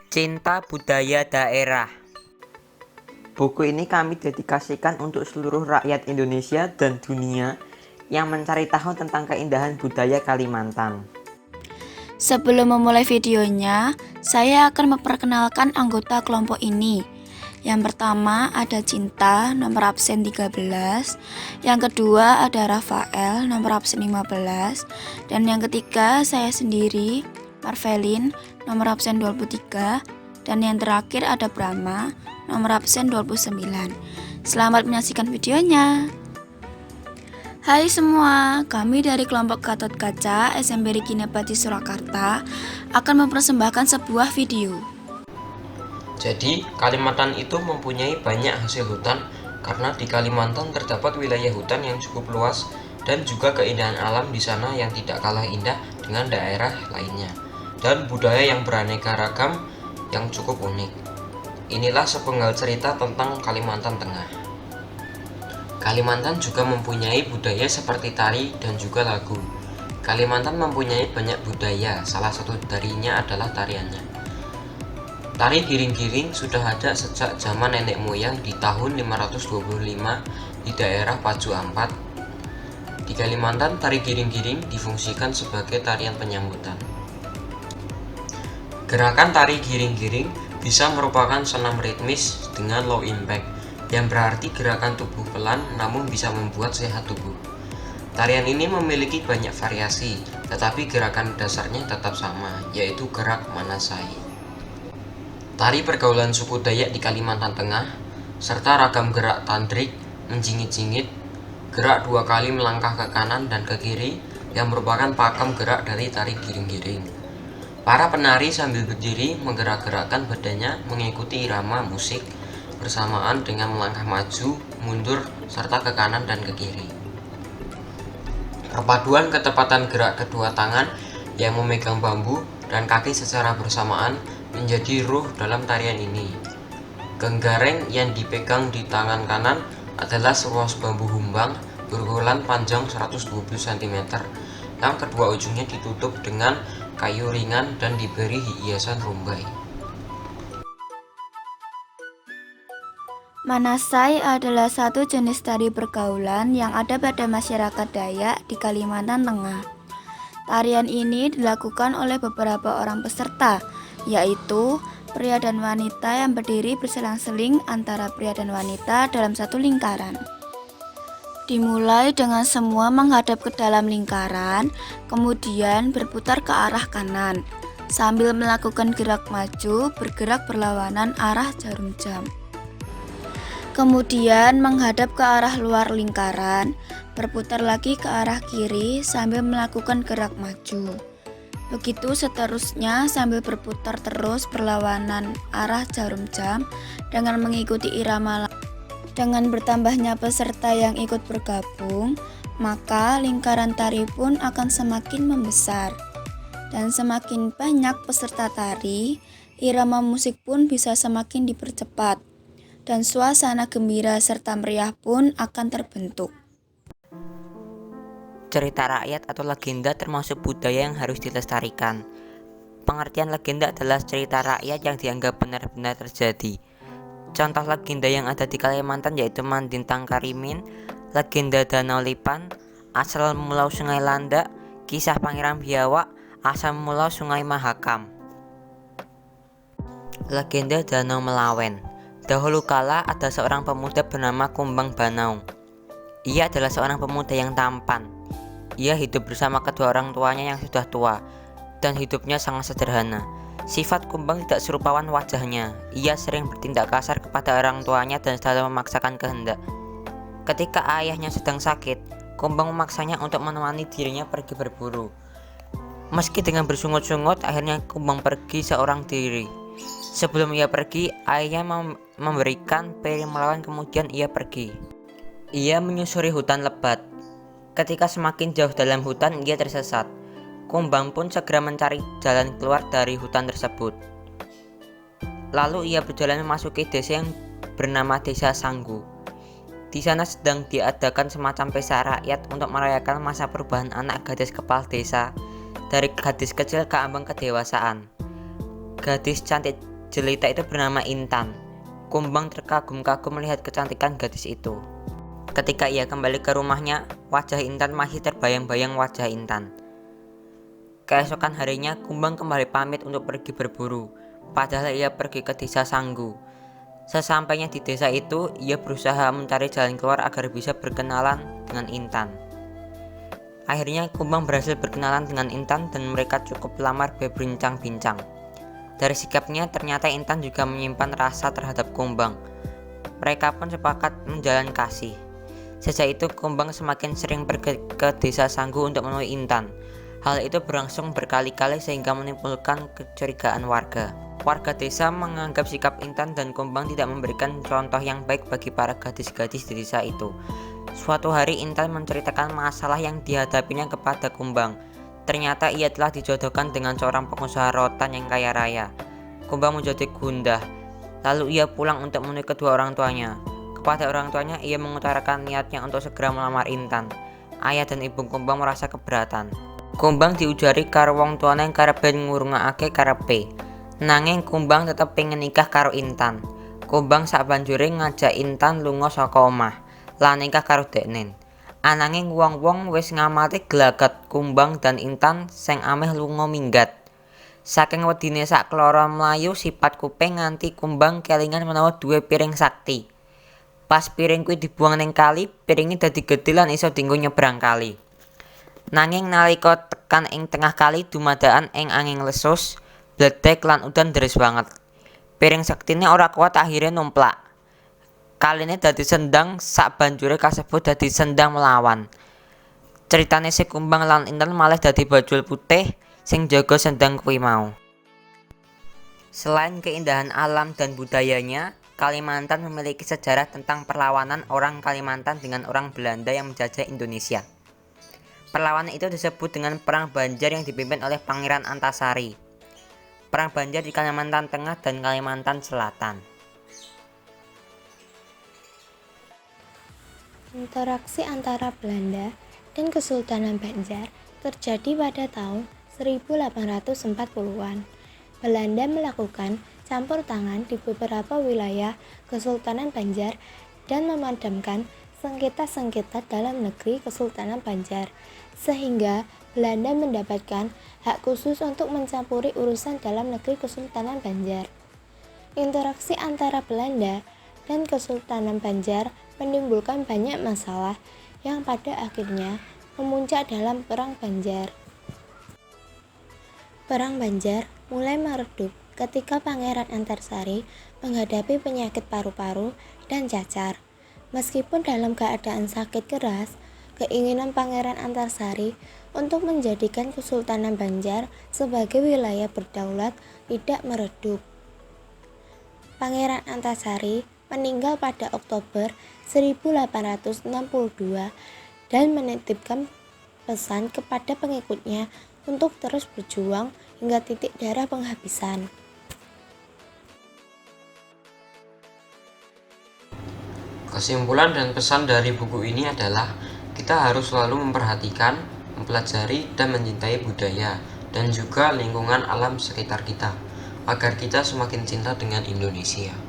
Cinta Budaya Daerah. Buku ini kami dedikasikan untuk seluruh rakyat Indonesia dan dunia yang mencari tahu tentang keindahan budaya Kalimantan. Sebelum memulai videonya, saya akan memperkenalkan anggota kelompok ini. Yang pertama ada Cinta, nomor absen 13. Yang kedua ada Rafael, nomor absen 15. Dan yang ketiga saya sendiri, Marvelin, nomor absen 23. Dan yang terakhir ada Brahma, nomor absen 29. Selamat menyaksikan videonya. Hai semua, kami dari kelompok Gatot Kaca SMP Kinepati Surakarta akan mempersembahkan sebuah video. Jadi, Kalimantan itu mempunyai banyak hasil hutan karena di Kalimantan terdapat wilayah hutan yang cukup luas dan juga keindahan alam di sana yang tidak kalah indah dengan daerah lainnya dan budaya yang beraneka ragam yang cukup unik. Inilah sepenggal cerita tentang Kalimantan Tengah. Kalimantan juga mempunyai budaya seperti tari dan juga lagu. Kalimantan mempunyai banyak budaya, salah satu darinya adalah tariannya. Tari giring-giring sudah ada sejak zaman nenek moyang di tahun 525 di daerah Pacu Ampat. Di Kalimantan, tari giring-giring difungsikan sebagai tarian penyambutan. Gerakan tari giring-giring bisa merupakan senam ritmis dengan low impact, yang berarti gerakan tubuh pelan namun bisa membuat sehat tubuh. Tarian ini memiliki banyak variasi, tetapi gerakan dasarnya tetap sama, yaitu gerak manasai. Tari pergaulan suku Dayak di Kalimantan Tengah, serta ragam gerak tantrik, menjingit-jingit, gerak 2 kali melangkah ke kanan dan ke kiri, yang merupakan pakem gerak dari tari giring-giring. Para penari sambil berdiri menggerak-gerakkan badannya mengikuti irama musik, bersamaan dengan melangkah maju, mundur, serta ke kanan dan ke kiri. Perpaduan ketepatan gerak kedua tangan yang memegang bambu dan kaki secara bersamaan menjadi ruh dalam tarian ini. Genggareng yang dipegang di tangan kanan adalah seruas bambu humbang berukuran panjang 120 cm yang kedua ujungnya ditutup dengan kayu ringan dan diberi hiasan rumbai. Manasai adalah satu jenis tari pergaulan yang ada pada masyarakat Dayak di Kalimantan Tengah. Tarian ini dilakukan oleh beberapa orang peserta, yaitu pria dan wanita yang berdiri berselang-seling antara pria dan wanita dalam satu lingkaran. Dimulai dengan semua menghadap ke dalam lingkaran, kemudian berputar ke arah kanan, sambil melakukan gerak maju bergerak berlawanan arah jarum jam. Kemudian menghadap ke arah luar lingkaran, berputar lagi ke arah kiri sambil melakukan gerak maju. Begitu seterusnya sambil berputar terus berlawanan arah jarum jam dengan mengikuti irama. Dengan bertambahnya peserta yang ikut bergabung, maka lingkaran tari pun akan semakin membesar. Dan semakin banyak peserta tari, irama musik pun bisa semakin dipercepat. Dan suasana gembira serta meriah pun akan terbentuk. Cerita rakyat atau legenda termasuk budaya yang harus dilestarikan. Pengertian legenda adalah cerita rakyat yang dianggap benar-benar terjadi. Contoh legenda yang ada di Kalimantan yaitu Mandintang Karimin, legenda Danau Lipan, asal mulau Sungai Landak, kisah Pangeran Biawak, asal mulau Sungai Mahakam. Legenda Danau Melawen. Dahulu kala ada seorang pemuda bernama Kumbang Banaung. Ia adalah seorang pemuda yang tampan. Ia hidup bersama kedua orang tuanya yang sudah tua, dan hidupnya sangat sederhana. Sifat Kumbang tidak serupawan wajahnya. Ia sering bertindak kasar kepada orang tuanya dan selalu memaksakan kehendak. Ketika ayahnya sedang sakit, Kumbang memaksanya untuk menemani dirinya pergi berburu. Meski dengan bersungut-sungut, akhirnya Kumbang pergi seorang diri. Sebelum ia pergi, ayahnya memberikan piring melawan, kemudian ia pergi. Ia menyusuri hutan lebat. Ketika semakin jauh dalam hutan, ia tersesat. Kumbang pun segera mencari jalan keluar dari hutan tersebut. Lalu ia berjalan memasuki desa yang bernama Desa Sanggu. Di sana sedang diadakan semacam pesta rakyat untuk merayakan masa perubahan anak gadis kepala desa dari gadis kecil ke ambang kedewasaan. Gadis cantik jelita itu bernama Intan. Kumbang terkagum-kagum melihat kecantikan gadis itu. Ketika ia kembali ke rumahnya, wajah Intan masih terbayang-bayang wajah Intan. Keesokan harinya, Kumbang kembali pamit untuk pergi berburu, padahal ia pergi ke desa Sanggu. Sesampainya di desa itu, ia berusaha mencari jalan keluar agar bisa berkenalan dengan Intan. Akhirnya Kumbang berhasil berkenalan dengan Intan dan mereka cukup lama berbincang-bincang. Dari sikapnya ternyata Intan juga menyimpan rasa terhadap Kumbang. Mereka pun sepakat menjalin kasih. Sejak itu Kumbang semakin sering pergi ke desa Sanggu untuk menemui Intan. Hal itu berlangsung berkali-kali sehingga menimbulkan kecurigaan warga. Warga desa menganggap sikap Intan dan Kumbang tidak memberikan contoh yang baik bagi para gadis-gadis di desa itu. Suatu hari Intan menceritakan masalah yang dihadapinya kepada Kumbang. Ternyata ia telah dijodohkan dengan seorang pengusaha rotan yang kaya raya. Kumbang menjadi gundah. Lalu ia pulang untuk menemui kedua orang tuanya. Kepada orang tuanya ia mengutarakan niatnya untuk segera melamar Intan. Ayah dan ibu Kumbang merasa keberatan. Kumbang diujari karo wong tuane karepe ngurungake karepe. Nanging Kumbang tetep pengen nikah karo Intan. Kumbang sabanjure ngajak Intan lunga saka omah lan nikah karo deknen. Ananging wong-wong wis ngamati gelagat Kumbang dan Intan sing ameh lunga minggat. Saking wedine sakloro mlayu sipat kuping nganti Kumbang kelingan menawa duwe piring sakti. Pas piring kuwi dibuang ning kali, piringnya dadi gedhe lan iso dienggo nyebrang kali. Nanging nalika tekan ing tengah kali dumadakan ing angin lesus, bledek lan udan deres banget. Piring saktine ora kuat akhire numplak. Kaline dadi sendang sabanjure kasebut dadi sendang melawan. Ceritane si Kumbang lan Intan malah dadi bajul putih sing jaga sendang kuwi mau. Selain keindahan alam dan budayanya, Kalimantan memiliki sejarah tentang perlawanan orang Kalimantan dengan orang Belanda yang menjajah Indonesia. Perlawanan itu disebut dengan Perang Banjar yang dipimpin oleh Pangeran Antasari. Perang Banjar di Kalimantan Tengah dan Kalimantan Selatan. Interaksi antara Belanda dan Kesultanan Banjar terjadi pada tahun 1840-an. Belanda melakukan campur tangan di beberapa wilayah Kesultanan Banjar dan memadamkan sengketa-sengketa dalam negeri Kesultanan Banjar, sehingga Belanda mendapatkan hak khusus untuk mencampuri urusan dalam negeri Kesultanan Banjar. Interaksi antara Belanda dan Kesultanan Banjar menimbulkan banyak masalah yang pada akhirnya memuncak dalam Perang Banjar. Perang Banjar mulai meredup ketika Pangeran Antasari menghadapi penyakit paru-paru dan cacar. Meskipun dalam keadaan sakit keras, keinginan Pangeran Antasari untuk menjadikan Kesultanan Banjar sebagai wilayah berdaulat tidak meredup. Pangeran Antasari meninggal pada Oktober 1862 dan menitipkan pesan kepada pengikutnya untuk terus berjuang hingga titik darah penghabisan. Kesimpulan dan pesan dari buku ini adalah kita harus selalu memperhatikan, mempelajari, dan mencintai budaya dan juga lingkungan alam sekitar kita agar kita semakin cinta dengan Indonesia.